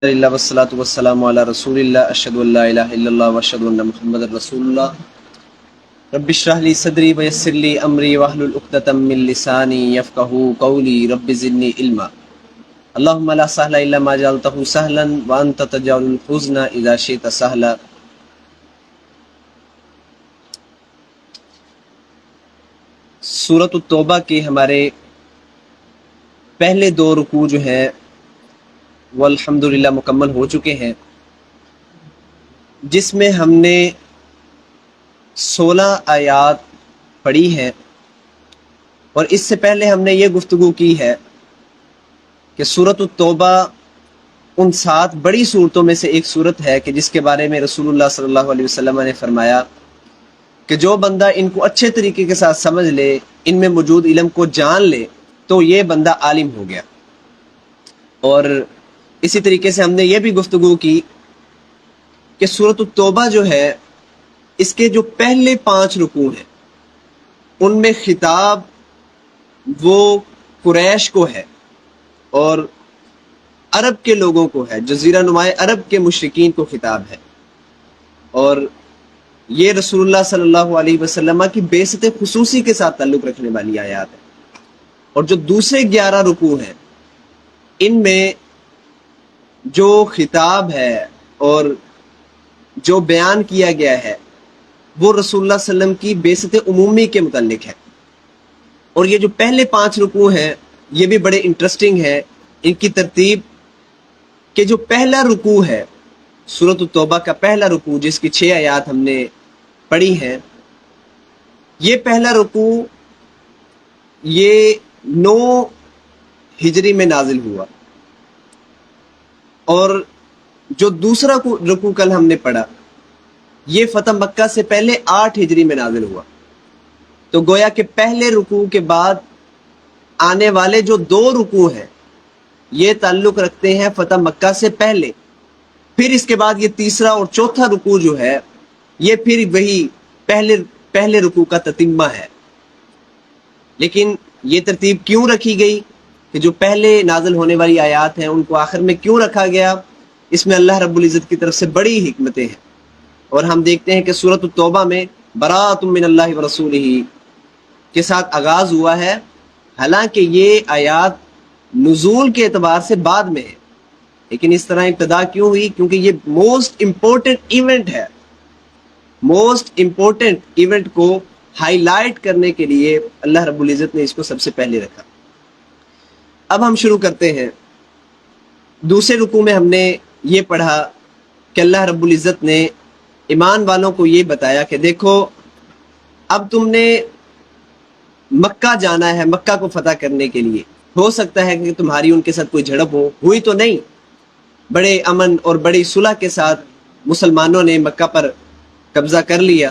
اللہ والصلاۃ والسلام علی رسول اللہ اشہد ان لا الہ الا اللہ واشہد ان محمد رسول اللہ رب اشرح لی صدری ویسر لی امری واحلل عقدۃ من لسانی یفقهوا قولی رب زدنی علما اللهم لا سهل الا ما جعلته سهلا وانت تجعل الحزن اذا شئت سهلا۔ سورۃ التوبہ کے ہمارے پہلے دو رکوع جو ہیں وہ الحمدللہ مکمل ہو چکے ہیں، جس میں ہم نے 16 آیات پڑھی ہیں، اور اس سے پہلے ہم نے یہ گفتگو کی ہے کہ سورۃ التوبہ ان 7 بڑی صورتوں میں سے ایک صورت ہے کہ جس کے بارے میں رسول اللہ صلی اللہ علیہ وسلم نے فرمایا کہ جو بندہ ان کو اچھے طریقے کے ساتھ سمجھ لے، ان میں موجود علم کو جان لے، تو یہ بندہ عالم ہو گیا۔ اور اسی طریقے سے ہم نے یہ بھی گفتگو کی کہ سورۃ التوبہ جو ہے، اس کے جو پہلے 5 رکوع ہیں ان میں خطاب وہ قریش کو ہے اور عرب کے لوگوں کو ہے، جزیرہ نما عرب کے مشرکین کو خطاب ہے، اور یہ رسول اللہ صلی اللہ علیہ وسلم کی بعثت خصوصی کے ساتھ تعلق رکھنے والی آیات ہے۔ اور جو دوسرے 11 رکوع ہیں ان میں جو خطاب ہے اور جو بیان کیا گیا ہے وہ رسول اللہ صلی اللہ علیہ وسلم کی بعثت عمومی کے متعلق ہے۔ اور یہ جو پہلے 5 رکوع ہیں یہ بھی بڑے انٹرسٹنگ ہے ان کی ترتیب، کہ جو پہلا رکوع ہے سورۃ التوبہ کا پہلا رکوع جس کی 6 آیات ہم نے پڑھی ہیں، یہ پہلا رکوع یہ 9 ہجری میں نازل ہوا، اور جو دوسرا رکوع کل ہم نے پڑھا یہ فتح مکہ سے پہلے 8 ہجری میں نازل ہوا۔ تو گویا کہ پہلے رکوع کے بعد آنے والے جو 2 رکوع ہیں یہ تعلق رکھتے ہیں فتح مکہ سے پہلے، پھر اس کے بعد یہ تیسرا اور چوتھا رکوع جو ہے یہ پھر وہی پہلے رکوع کا تتمہ ہے۔ لیکن یہ ترتیب کیوں رکھی گئی کہ جو پہلے نازل ہونے والی آیات ہیں ان کو آخر میں کیوں رکھا گیا، اس میں اللہ رب العزت کی طرف سے بڑی حکمتیں ہیں۔ اور ہم دیکھتے ہیں کہ سورۃ التوبہ میں براءۃ من اللہ ورسولہ کے ساتھ آغاز ہوا ہے، حالانکہ یہ آیات نزول کے اعتبار سے بعد میں ہے، لیکن اس طرح ابتدا کیوں ہوئی؟ کیونکہ یہ موسٹ امپورٹنٹ ایونٹ ہے۔ موسٹ امپورٹنٹ ایونٹ کو ہائی لائٹ کرنے کے لیے اللہ رب العزت نے اس کو سب سے پہلے رکھا۔ اب ہم شروع کرتے ہیں۔ دوسرے رکوع میں ہم نے یہ پڑھا کہ اللہ رب العزت نے ایمان والوں کو یہ بتایا کہ دیکھو اب تم نے مکہ جانا ہے، مکہ کو فتح کرنے کے لیے، ہو سکتا ہے کہ تمہاری ان کے ساتھ کوئی جھڑپ ہو، ہوئی تو نہیں، بڑے امن اور بڑی صلح کے ساتھ مسلمانوں نے مکہ پر قبضہ کر لیا،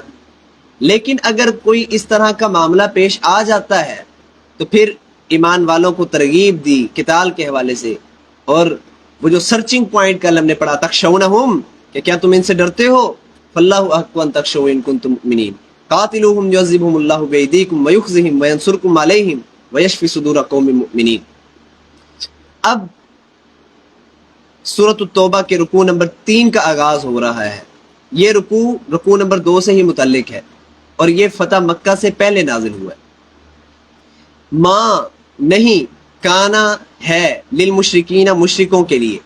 لیکن اگر کوئی اس طرح کا معاملہ پیش آ جاتا ہے تو پھر ایمان والوں کو ترغیب دی قتال کے حوالے سے، اور وہ جو سرچنگ پوائنٹ کل ہم نے پڑھا تخشونہم، کہ کیا تم ان سے ڈرتے ہو، فاللہ احق ان تخشوا ان کنتم مؤمنین، قاتلوہم یعذبہم اللہ بایدیکم ویخزہم وینصرکم علیہم ویشفی صدور قوم مؤمنین۔ اب سورۃ التوبہ کے رکوع نمبر 3 کا آغاز ہو رہا ہے۔ یہ رکوع نمبر 2 سے ہی متعلق ہے، اور یہ فتح مکہ سے پہلے نازل ہوا ہے۔ ماں نہیں، کانا ہے، للمشرکین مشرکوں کے لیے،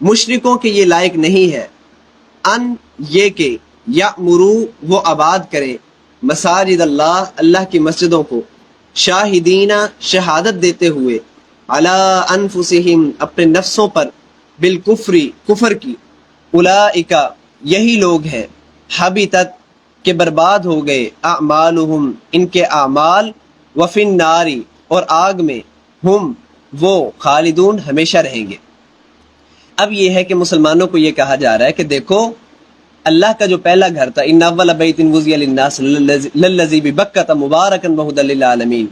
مشرکوں کے یہ لائق نہیں ہے، ان یہ کہ یأمرو وہ آباد کریں، مساجد اللہ اللہ کی مسجدوں کو، شاہدین شہادت دیتے ہوئے، علی انفسہم اپنے نفسوں پر، بالکفری کفر کی، اولئک یہی لوگ ہیں، حبطت کہ برباد ہو گئے، اعمالہم ان کے اعمال، وفی النار اور آگ میں، ہم وہ خالدون ہمیشہ رہیں گے۔ اب یہ ہے کہ مسلمانوں کو یہ کہا جا رہا ہے کہ دیکھو اللہ کا جو پہلا گھر تھا، ان اول بیت وضع للناس للذی ببکۃ مبارکا وہدی للعالمین،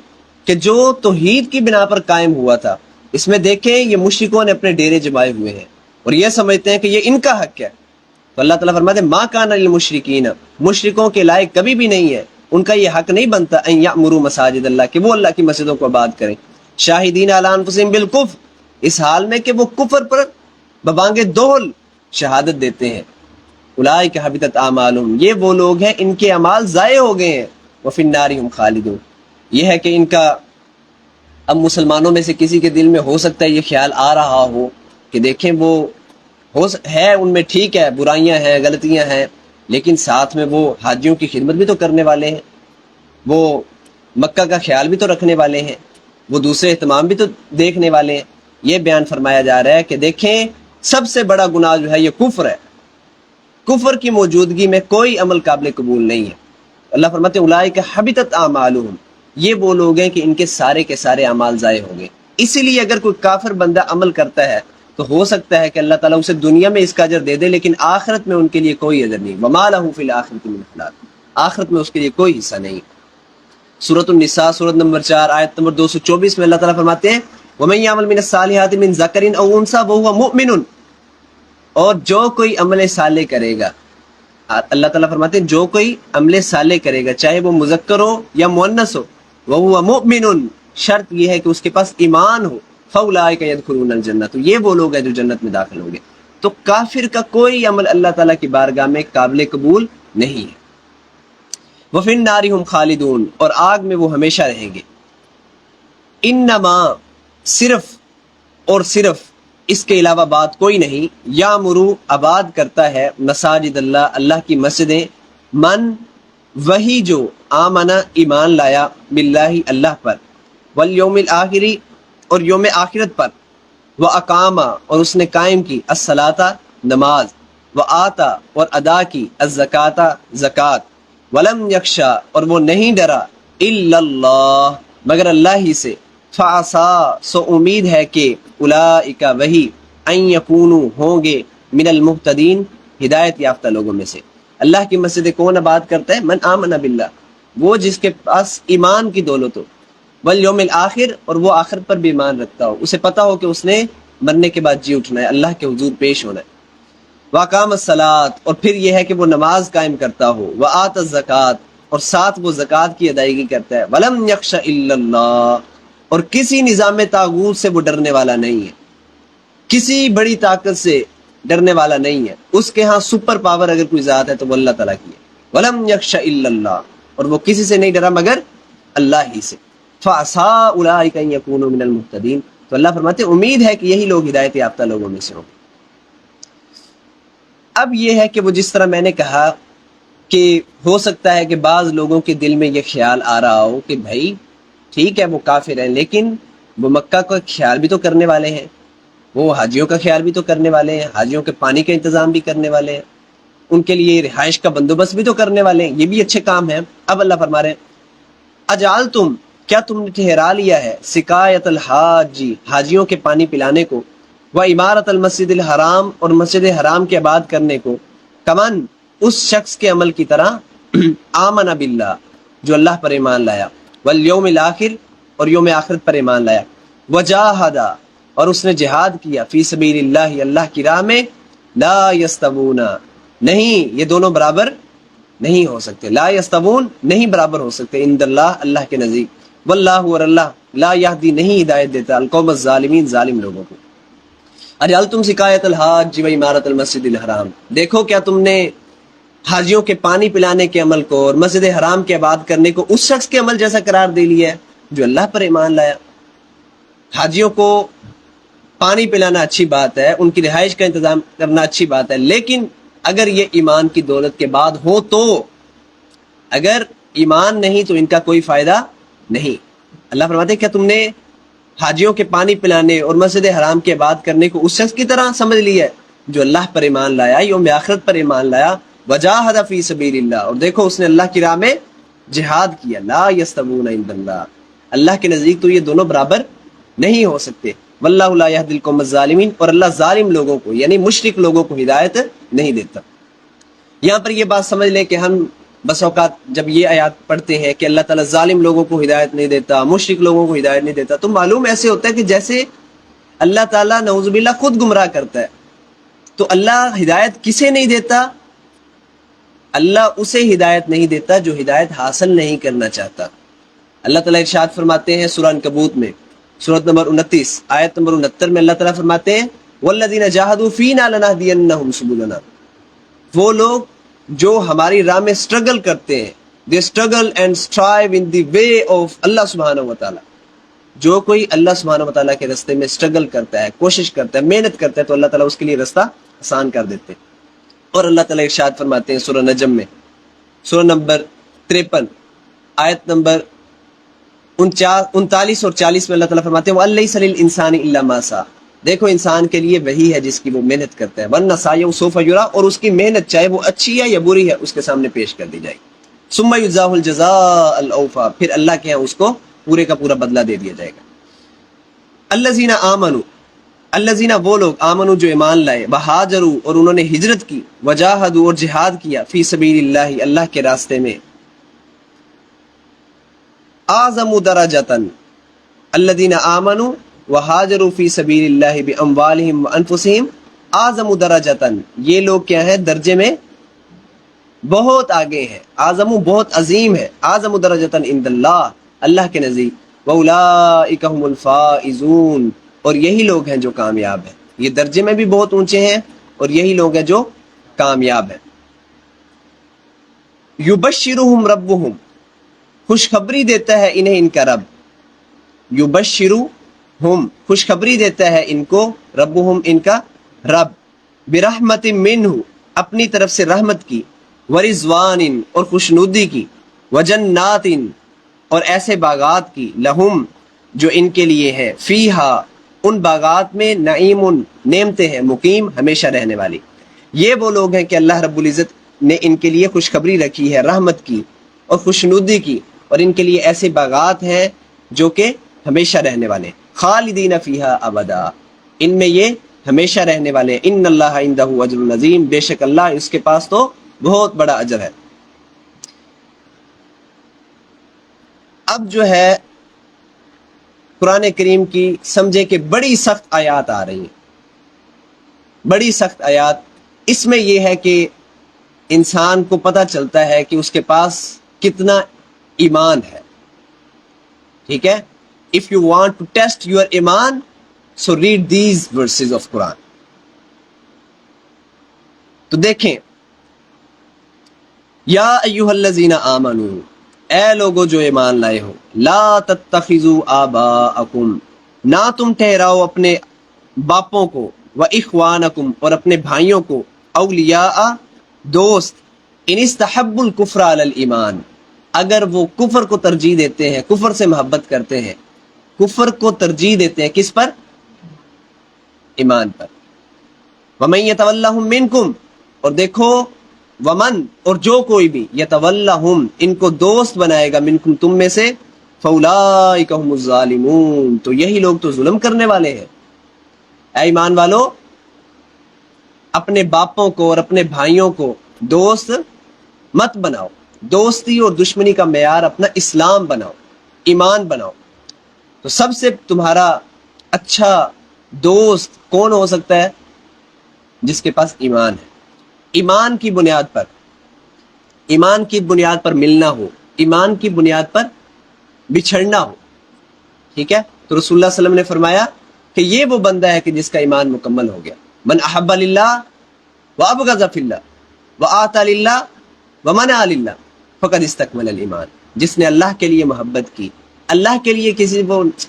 کہ جو توحید کی بنا پر قائم ہوا تھا، اس میں دیکھیں یہ مشرکوں نے اپنے ڈیرے جمائے ہوئے ہیں اور یہ سمجھتے ہیں کہ یہ ان کا حق ہے، تو اللہ تعالیٰ فرماتے ہیں ما کان للمشرکین، مشرکوں کے لائق کبھی بھی نہیں ہے، ان کا یہ حق نہیں بنتا ان یأمروا مساجد اللہ، کہ وہ اللہ کی مسجدوں کو آباد کریں، شاہدین علی انفسہم بالکفر، اس حال میں کہ وہ کفر پر ببانگ دوہل شہادت دیتے ہیں، اولئک حبطت اعمالہم، یہ وہ لوگ ہیں ان کے اعمال ضائع ہو گئے ہیں، وفی النار ہم خالدون، یہ ہے کہ ان کا اب مسلمانوں میں سے کسی کے دل میں ہو سکتا ہے یہ خیال آ رہا ہو کہ دیکھیں وہ ہے ان میں ٹھیک ہے، برائیاں ہیں، غلطیاں ہیں، لیکن ساتھ میں وہ حاجیوں کی خدمت بھی تو کرنے والے ہیں، وہ مکہ کا خیال بھی تو رکھنے والے ہیں، وہ دوسرے اہتمام بھی تو دیکھنے والے ہیں۔ یہ بیان فرمایا جا رہا ہے کہ دیکھیں سب سے بڑا گناہ جو ہے یہ کفر ہے، کفر کی موجودگی میں کوئی عمل قابل قبول نہیں ہے۔ اللہ فرماتے ہیں اولئک حبطت اعمالہم، یہ وہ لوگ ہیں کہ ان کے سارے اعمال ضائع ہو گئے۔ اسی لیے اگر کوئی کافر بندہ عمل کرتا ہے تو ہو سکتا ہے کہ اللہ تعالیٰ اسے دنیا میں اس کا اجر دے دے، لیکن آخرت میں ان کے لیے کوئی اجر نہیں، وما لہ فی الآخرۃ من خلاق، آخرت میں اس کے لیے کوئی حصہ نہیں۔ سورۃ النساء سورۃ نمبر 4 آیت نمبر 224 میں اللہ تعالیٰ فرماتے ہیں وَمَن يَعْمَلْ مِنَ الصَّالِحَاتِ مِن ذَكَرٍ أَوْ أُنثَىٰ وَهُوَ مُؤْمِنٌ، اور جو کوئی عمل صالح کرے گا، اللہ تعالیٰ فرماتے ہیں جو کوئی عمل صالح کرے گا چاہے وہ مذکر ہو یا مؤنث ہو، وَهُوَ مُؤْمِنٌ، شرط یہ ہے کہ اس کے پاس ایمان ہو، فَأُولَٰئِکَ يَدْخُلُونَ الْجَنَّةَ، تو یہ وہ لوگ ہیں جو جنت میں داخل ہوں گے۔ تو کافر کا کوئی عمل اللہ تعالیٰ کی بارگاہ میں قابل قبول نہیں ہے۔ وَفِي النَّارِ هُمْ خَالِدُونَ، اور آگ میں وہ ہمیشہ رہیں گے۔ انما، صرف اور صرف اس کے علاوہ بات کوئی نہیں، یامرو، آباد کرتا ہے، مساجد اللہ، اللہ کی مسجدیں، من، وہی جو، آمنا، ایمان لایا، باللہ، اللہ پر، والیوم الآخری، اور یوم آخرت پر، واقاما، اور اس نے قائم کی، الصلاۃ، نماز، وآتا، اور ادا کی، الزکاۃ، زکوٰۃ، ولم یخشا، اور وہ نہیں ڈرا، الا اللہ، مگر اللہ ہی سے، فعسا، سو امید ہے کہ، اولئک، وہی، ان یکونوا، ہوں گے، من المہتدین، ہدایت یافتہ لوگوں میں سے۔ اللہ کی مسجد کون آباد کرتا ہے؟ من آمن باللہ، وہ جس کے پاس ایمان کی دولت ہو، والیوم الآخر، اور وہ آخرت پر بھی ایمان رکھتا ہو، اسے پتا ہو کہ اس نے مرنے کے بعد جی اٹھنا ہے، اللہ کے حضور پیش ہونا ہے۔ واقام الصلاۃ، اور پھر یہ ہے کہ وہ نماز قائم کرتا ہو، وآت الزکوٰۃ، اور ساتھ وہ زکوٰۃ کی ادائیگی کرتا ہے، ولم یخش الا اللہ، اور کسی نظام طاغوت سے وہ ڈرنے والا نہیں ہے، کسی بڑی طاقت سے ڈرنے والا نہیں ہے، اس کے ہاں سپر پاور اگر کوئی ذات ہے تو وہ اللہ تعالیٰ کی ہے۔ ولم یخش الا اللہ، اور وہ کسی سے نہیں ڈرا مگر اللہ ہی سے۔ فعسا اولئک ان یکونوا من المہتدین، تو اللہ فرماتے ہیں امید ہے کہ یہی لوگ ہدایت یافتہ لوگوں میں سے ہوں۔ اب یہ ہے کہ وہ جس طرح میں نے کہا کہ ہو سکتا ہے کہ بعض لوگوں کے دل میں یہ خیال آ رہا ہو کہ بھائی ٹھیک ہے وہ کافر ہیں، لیکن وہ مکہ کا خیال بھی تو کرنے والے ہیں، وہ حاجیوں کا خیال بھی تو کرنے والے ہیں، حاجیوں کے پانی کا انتظام بھی کرنے والے ہیں، ان کے لیے رہائش کا بندوبست بھی تو کرنے والے ہیں، یہ بھی اچھے کام ہیں۔ اب اللہ فرما رہے ہیں اجعلتم، کیا تم نے ٹھہرا لیا ہے، سقایت الحاجی، حاجیوں کے پانی پلانے کو، و عمارت المسجد الحرام، اور مسجد حرام کے آباد کرنے کو، کمن، اس شخص کے عمل کی طرح، آمن باللہ، جو اللہ پر ایمان لایا، والیوم الآخر، اور یوم آخرت پر ایمان لایا، وجاہد، اور اس نے جہاد کیا، فی سبیل اللہ، اللہ کی راہ میں، لا یستوون، نہیں یہ دونوں برابر نہیں ہو سکتے، لا یستوون، نہیں برابر ہو سکتے، عند اللہ، اللہ کے نزدیک، واللہ، اور اللہ، لا یہدی، نہیں ہدایت دیتا، القوم الظالمین، ظالم لوگوں کو۔ اجعلتم سقایت الحاج و عمارت المسجد الحرام، دیکھو کیا تم نے حاجیوں کے پانی پلانے کے عمل کو اور مسجد حرام کے آباد کرنے کو اس شخص کے عمل جیسا قرار دے لیا ہے جو اللہ پر ایمان لایا۔ حاجیوں کو پانی پلانا اچھی بات ہے، ان کی رہائش کا انتظام کرنا اچھی بات ہے، لیکن اگر یہ ایمان کی دولت کے بعد ہو تو، اگر ایمان نہیں تو ان کا کوئی فائدہ نہیں۔ اللہ فرماتے ہیں کیا تم نے حاجیوں کے پانی پلانے اور مسجد حرام کے آباد کرنے کو اس شخص کی طرح سمجھ لیا ہے جو اللہ پر ایمان لایا، یوم آخرت پر ایمان لایا، وجاہد فی سبیل اللہ، اور دیکھو اس نے اللہ کی راہ میں جہاد کیا، لا یستوون عند اللہ، اللہ کے نزدیک تو یہ دونوں برابر نہیں ہو سکتے، واللہ لا یہدی القوم الظالمین، اور اللہ ظالم لوگوں کو یعنی مشرک لوگوں کو ہدایت نہیں دیتا۔ یہاں پر یہ بات سمجھ لیں کہ ہم بس اوقات جب یہ آیات پڑھتے ہیں کہ اللہ تعالیٰ ظالم لوگوں کو ہدایت نہیں دیتا، مشرک لوگوں کو ہدایت نہیں دیتا، تو معلوم ایسے ہوتا ہے کہ جیسے اللہ تعالیٰ نعوذ باللہ خود گمراہ کرتا ہے۔ تو اللہ ہدایت کسے نہیں دیتا؟ اللہ اسے ہدایت نہیں دیتا جو ہدایت حاصل نہیں کرنا چاہتا۔ اللہ تعالیٰ ارشاد فرماتے ہیں سورہ عنکبوت میں، سورۃ نمبر 29 آیت نمبر 69 میں اللہ تعالیٰ فرماتے ہیں والذین جاہدوا فینا لنہدینہم سبلنا، وہ لوگ جو ہماری راہ میں اسٹرگل کرتے ہیں، they struggle and strive in the way of اللہ سبحانہ وتعالی. جو کوئی اللہ سبحانہ وتعالیٰ کے راستے میں اسٹرگل کرتا ہے، کوشش کرتا ہے، محنت کرتا ہے، تو اللہ تعالیٰ اس کے لیے راستہ آسان کر دیتے ہیں. اور اللہ تعالیٰ ارشاد فرماتے ہیں سورہ نجم میں، سورہ نمبر 53 آیت نمبر 39 اور 40 میں اللہ تعالیٰ فرماتے ہیں وَأَلَّيْسَ لِلْإِنسَانِ إِلَّا مَا سَعَىٰ، دیکھو انسان کے لیے وہی ہے جس کی وہ محنت کرتا ہے، وَأَنَّ سَعْيَهُ سَوْفَ يُرَىٰ، اور اس کی محنت چاہے وہ اچھی ہے یا بری ہے اس کے سامنے پیش کر دی جائے گی. ثُمَّ يُجْزَاهُ الْجَزَاءَ الْأَوْفَىٰ، پھر اللہ کے ہاں اس کو پورے کا پورا بدلہ دے دیا جائے گا. الذین آمنوا، الذین وہ لوگ آمنوا جو ایمان لائے، وہاجروا اور انہوں نے ہجرت کی، وجاہدوا اور جہاد کیا، فی سبیل اللہ اللہ کے راستے میں، اعظم درجۃ، الذین آمنوا وہاجروا فی سبیل اللہ باموالہم وانفسہم، اعظم درجۃ، یہ لوگ کیا ہیں درجے میں بہت آگے ہیں، اعظم بہت عظیم ہے، اعظم درجۃ عند اللہ اللہ کے نزدیک، وَأُولَٰئِكَ هُمُ الْفَائِزُونَ اور یہی لوگ ہیں جو کامیاب ہیں. یہ درجے میں بھی بہت اونچے ہیں اور یہی لوگ ہیں جو کامیاب ہیں. یبشرہم ربہم، خوشخبری دیتا ہے انہیں ان کا رب، یبشرہم خوشخبری دیتا ہے ان کو، ربہم ان کا رب، برحمت منہ اپنی طرف سے رحمت کی، ورضوان اور خوشنودی کی، وجنات اور ایسے باغات کی، لہم جو ان کے لیے ہے، فیہا ان باغات میں، نعیم نعمتیں ہیں، مقیم ہمیشہ رہنے والی. یہ وہ لوگ ہیں کہ اللہ رب العزت نے ان کے لیے خوشخبری رکھی ہے رحمت کی اور خوشنودی کی، اور ان کے لیے ایسے باغات ہیں جو کہ ہمیشہ رہنے والے، خالدین فیہا ابدا، ان میں یہ ہمیشہ رہنے والے. ان اللہ عندہ اجر عظیم، بے شک اللہ اس کے پاس تو بہت بڑا اجر ہے. اب جو ہے قرآن کریم کی سمجھے کہ بڑی سخت آیات آ رہی ہیں، بڑی سخت آیات. اس میں یہ ہے کہ انسان کو پتہ چلتا ہے کہ اس کے پاس کتنا ایمان ہے. ٹھیک ہے، if you want to test your ایمان so read these verses of قرآن. تو دیکھیں، یا ایھا الذین آمنوا، اے لوگو جو ایمان لائے ہو، لا تتخذوا آباءکم، نہ تم ٹھہراؤ اپنے باپوں کو، واخوانکم اور اپنے بھائیوں کو، اولیاء دوست، ان استحبوا الکفر علی الایمان، اگر وہ کفر کو ترجیح دیتے ہیں، کفر سے محبت کرتے ہیں، کفر کو ترجیح دیتے ہیں کس پر؟ ایمان پر. ومن یتولہم منکم، اور دیکھو ومن اور جو کوئی بھی، یتولہم ان کو دوست بنائے گا، منکم تم میں سے، فاولئک هم الظالمون تو یہی لوگ تو ظلم کرنے والے ہیں. اے ایمان والو، اپنے باپوں کو اور اپنے بھائیوں کو دوست مت بناؤ. دوستی اور دشمنی کا معیار اپنا اسلام بناؤ، ایمان بناؤ. تو سب سے تمہارا اچھا دوست کون ہو سکتا ہے؟ جس کے پاس ایمان ہے. ایمان کی بنیاد پر، ایمان کی بنیاد پر ملنا ہو، ایمان کی بنیاد پر بچھڑنا ہو. ٹھیک ہے، تو رسول اللہ صلی اللہ علیہ وسلم نے فرمایا کہ یہ وہ بندہ ہے کہ جس کا ایمان مکمل ہو گیا. من احب للہ وابغض فی اللہ واعطى للہ ومنع للہ فقد استکمل الایمان، جس نے اللہ کے لیے محبت کی، اللہ کے لیے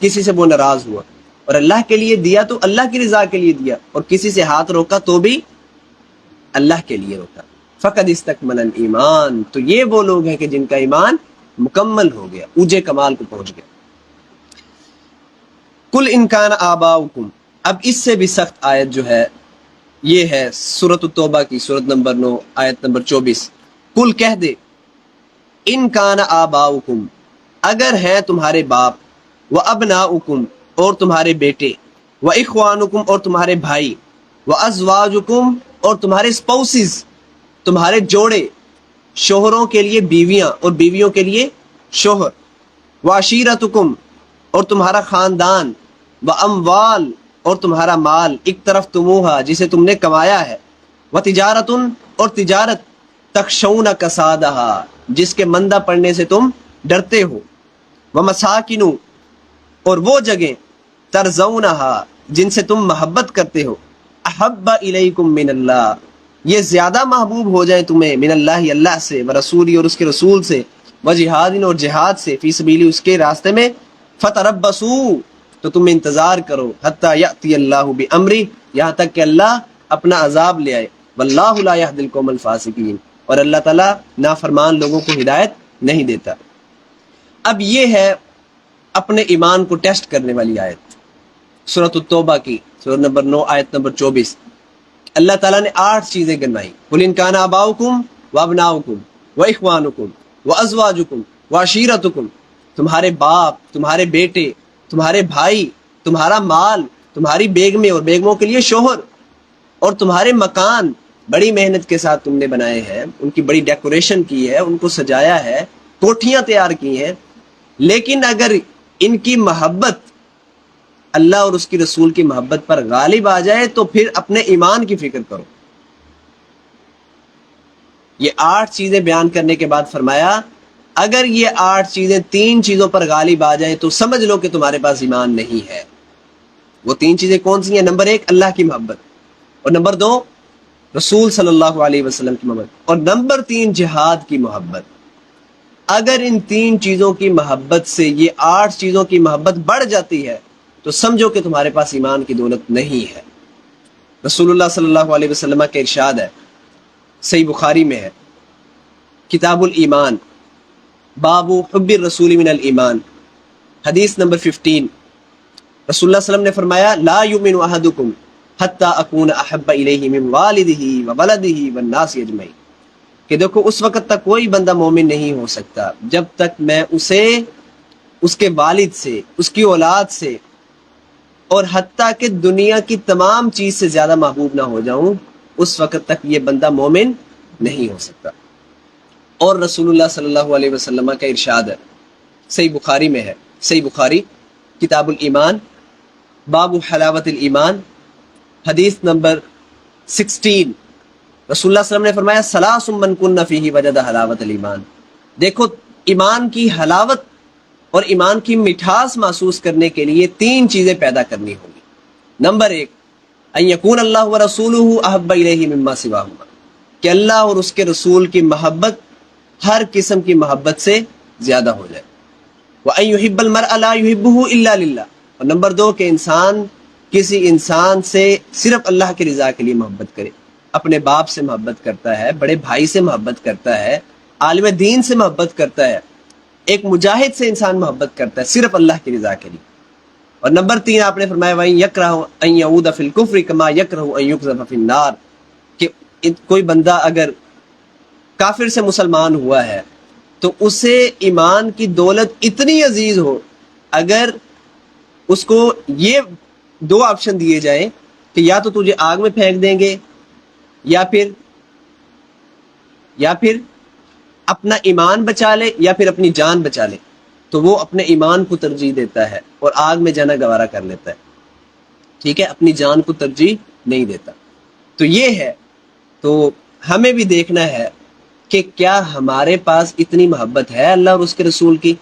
کسی سے وہ ناراض ہوا اور اللہ کے لیے دیا تو اللہ کی رضا کے لیے دیا، اور کسی سے ہاتھ روکا تو بھی اللہ کے لیے روکا، فقد استکمل الایمان، تو یہ وہ لوگ ہیں کہ جن کا ایمان مکمل ہو گیا، اوجے کمال کو پہنچ گیا. قل ان کان آباؤکم، اب اس سے بھی سخت آیت جو ہے یہ ہے سورۃ التوبہ کی سورۃ نمبر 9 آیت نمبر 24. قل کہہ دے، ان کان آباؤکم اگر ہیں تمہارے باپ، و ابناؤکم اور تمہارے بیٹے، و اخوانکم اور تمہارے بھائی، و ازواجکم اور تمہارے اسپاؤسز تمہارے جوڑے، شوہروں کے لیے بیویاں اور بیویوں کے لیے شوہر، و عشیرتکم اور تمہارا خاندان، و اموال اور تمہارا مال، اقترفتموہا جسے تم نے کمایا ہے، و تجارتن اور تجارت، تخشون کسادہا جس کے مندہ پڑنے سے تم ڈرتے ہو، و مساکن اور وہ جگہیں، ترزونہا جن سے تم محبت کرتے ہو، احب الیکم من اللہ، یہ زیادہ محبوب ہو جائیں تمہیں من اللہ، اللہ سے، ورسولی اور اس کے رسول سے، وجہاد اور جہاد سے، فی سبیلی اس کے راستے میں، فتربصوا تو تم انتظار کرو، حتی یأتی اللہ بامری یہاں تک کہ اللہ اپنا عذاب لے آئے، واللہ لا یہدی القوم الفاسقین اور اللہ تعالیٰ نافرمان لوگوں کو ہدایت نہیں دیتا۔ اب یہ ہے اپنے ایمان کو ٹیسٹ کرنے والی آیت، سورۃ التوبہ کی سورۃ نمبر 9 آیت نمبر 24۔ اللہ تعالیٰ نے 8 چیزیں گنوائی، قل ان کان آباؤکم وابناؤکم واخوانکم وازواجکم وعشیرتکم، تمہارے باپ، تمہارے بیٹے، تمہارے بھائی، تمہارا مال، تمہاری بیگمیں اور بیگموں کے لیے شوہر، اور تمہارے مکان بڑی محنت کے ساتھ تم نے بنائے ہیں، ان کی بڑی ڈیکوریشن کی ہے، ان کو سجایا ہے، کوٹھیاں تیار کی ہیں، لیکن اگر ان کی محبت اللہ اور اس کی رسول کی محبت پر غالب آ جائے تو پھر اپنے ایمان کی فکر کرو۔ یہ 8 چیزیں بیان کرنے کے بعد فرمایا اگر یہ 8 چیزیں 3 چیزوں پر غالب آ جائیں تو سمجھ لو کہ تمہارے پاس ایمان نہیں ہے۔ وہ 3 چیزیں کون سی ہیں؟ نمبر 1 اللہ کی محبت، اور نمبر 2 رسول صلی اللہ علیہ وسلم کی محبت، اور نمبر 3 جہاد کی محبت۔ اگر ان 3 چیزوں کی محبت سے یہ 8 چیزوں کی محبت بڑھ جاتی ہے تو سمجھو کہ تمہارے پاس ایمان کی دولت نہیں ہے۔ رسول اللہ صلی اللہ علیہ وسلم کا ارشاد ہے، صحیح بخاری میں ہے، کتاب الایمان، باب حب الرسول من الایمان، حدیث نمبر 15، رسول اللہ صلی اللہ علیہ وسلم نے فرمایا لا یؤمن احدکم حتی اکون احب الیہ من والدہ وولدہ والناس اجمعین، کہ دیکھو اس وقت تک کوئی بندہ مومن نہیں ہو سکتا جب تک میں اسے اس کے والد سے، اس کی اولاد سے، اور حتیٰ کہ دنیا کی تمام چیز سے زیادہ محبوب نہ ہو جاؤں، اس وقت تک یہ بندہ مومن نہیں ہو سکتا۔ اور رسول اللہ صلی اللہ علیہ وسلم کا ارشاد ہے، صحیح بخاری میں ہے، صحیح بخاری کتاب الایمان، باب حلاوت الایمان، حدیث نمبر 16، رسول اللہ صلی اللہ علیہ وسلم نے فرمایا ثلاث من کن فیہ وجد حلاوت الایمان، دیکھو ایمان کی حلاوت اور ایمان کی مٹھاس محسوس کرنے کے لیے 3 چیزیں پیدا کرنی ہوں گی۔ نمبر 1 ان یکون اللہ ورسولہ احب الیہ مما سواہما، کہ اللہ اور اس کے رسول کی محبت ہر قسم کی محبت سے زیادہ ہو جائے، وان یحب المرء لا یحبہ الا للہ، اور نمبر 2 کہ انسان کسی انسان سے صرف اللہ کی رضا کے لیے محبت کرے، اپنے باپ سے محبت کرتا ہے، بڑے بھائی سے محبت کرتا ہے، عالم دین سے محبت کرتا ہے، ایک مجاہد سے انسان محبت کرتا ہے صرف اللہ کی رضا کے لیے۔ اور نمبر 3 آپ نے فرمایا وَإِن يَكْرَهُ أَن يَعُودَ فِي الْكُفْرِ كَمَا يَكْرَهُ أَن يُقْذَفَ فِي النَّارِ، کہ کوئی بندہ اگر کافر سے مسلمان ہوا ہے تو اسے ایمان کی دولت اتنی عزیز ہو، اگر اس کو یہ 2 آپشن دیے جائیں کہ یا تو تجھے آگ میں پھینک دیں گے یا پھر اپنا ایمان بچا لے یا پھر اپنی جان بچا لے، تو وہ اپنے ایمان کو ترجیح دیتا ہے اور آگ میں جانا گوارا کر لیتا ہے، ٹھیک ہے، اپنی جان کو ترجیح نہیں دیتا۔ تو یہ ہے، تو ہمیں بھی دیکھنا ہے کہ کیا ہمارے پاس اتنی محبت ہے اللہ اور اس کے رسول کی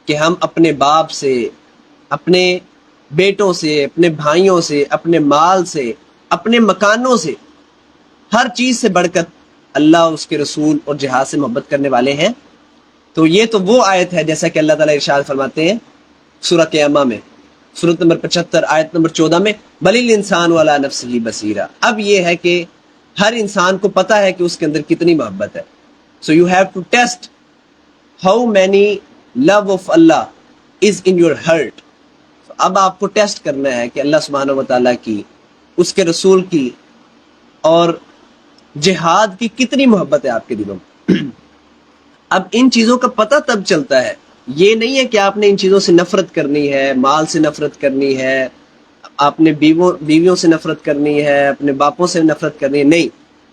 کہ ہم اپنے باپ سے، اپنے بیٹوں سے، اپنے بھائیوں سے، اپنے مال سے، اپنے مکانوں سے، ہر چیز سے بڑھ کر اللہ اور اس کے رسول اور جہاد سے محبت کرنے والے ہیں۔ تو یہ تو وہ آیت ہے جیسا کہ اللہ تعالیٰ ارشاد فرماتے ہیں سورہ قیامہ میں، سورۃ نمبر 75 آیت نمبر 14 میں بل الانسان علی نفسہ بصیرہ، اب یہ ہے کہ ہر انسان کو پتہ ہے کہ اس کے اندر کتنی محبت ہے۔ So you have to test how many love of Allah is in your heart. اب آپ کو ٹیسٹ کرنا ہے کہ اللہ سبحانہ و تعالیٰ کی، اس کے رسول کی اور جہاد کی کتنی محبت ہے آپ کے دلوں میں۔ اب ان چیزوں کا پتہ تب چلتا ہے، یہ نہیں ہے کہ آپ نے ان چیزوں سے نفرت کرنی ہے، مال سے نفرت کرنی ہے، آپ نے بیویوں سے نفرت کرنی ہے، اپنے باپوں سے نفرت کرنی ہے، نہیں۔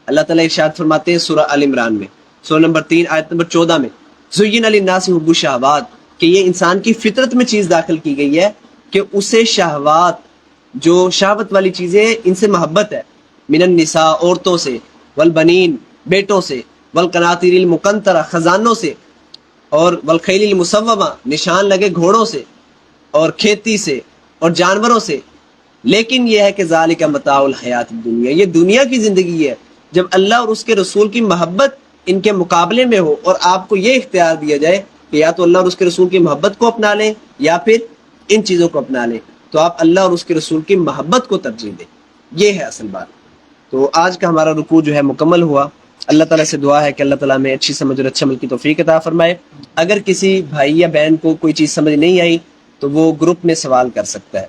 اللہ تعالیٰ ارشاد فرماتے ہیں سورہ آل عمران میں، سورہ نمبر 3 آیت نمبر 14 میں زُيِّنَ لِلنَّاسِ حُبُّ الشَّهَوَاتِ، کہ یہ انسان کی فطرت میں چیز داخل کی گئی ہے کہ اسے شہوات، جو شہوت والی چیزیں، ان سے محبت ہے، من النساء، عورتوں سے، والبنین، بیٹوں سے، والقناطیر المقنطرہ، خزانوں سے، اور والخیل المسومہ، نشان لگے گھوڑوں سے، اور کھیتی سے، اور جانوروں سے، لیکن یہ ہے کہ ذالک متاع الحیات الدنیا، یہ دنیا کی زندگی ہے. جب اللہ اور اس کے رسول کی محبت ان کے مقابلے میں ہو اور آپ کو یہ اختیار دیا جائے کہ یا تو اللہ اور اس کے رسول کی محبت کو اپنا لیں یا پھر ان چیزوں کو اپنا لیں، تو آپ اللہ اور اس کے رسول کی محبت کو ترجیح دیں. یہ ہے اصل بات. تو آج کا ہمارا رکوع جو ہے مکمل ہوا. اللہ تعالیٰ سے دعا ہے کہ اللہ تعالیٰ ہمیں اچھی سمجھ اور اچھے عمل کی توفیق عطا فرمائے. اگر کسی بھائی یا بہن کو کوئی چیز سمجھ نہیں آئی تو وہ گروپ میں سوال کر سکتا ہے.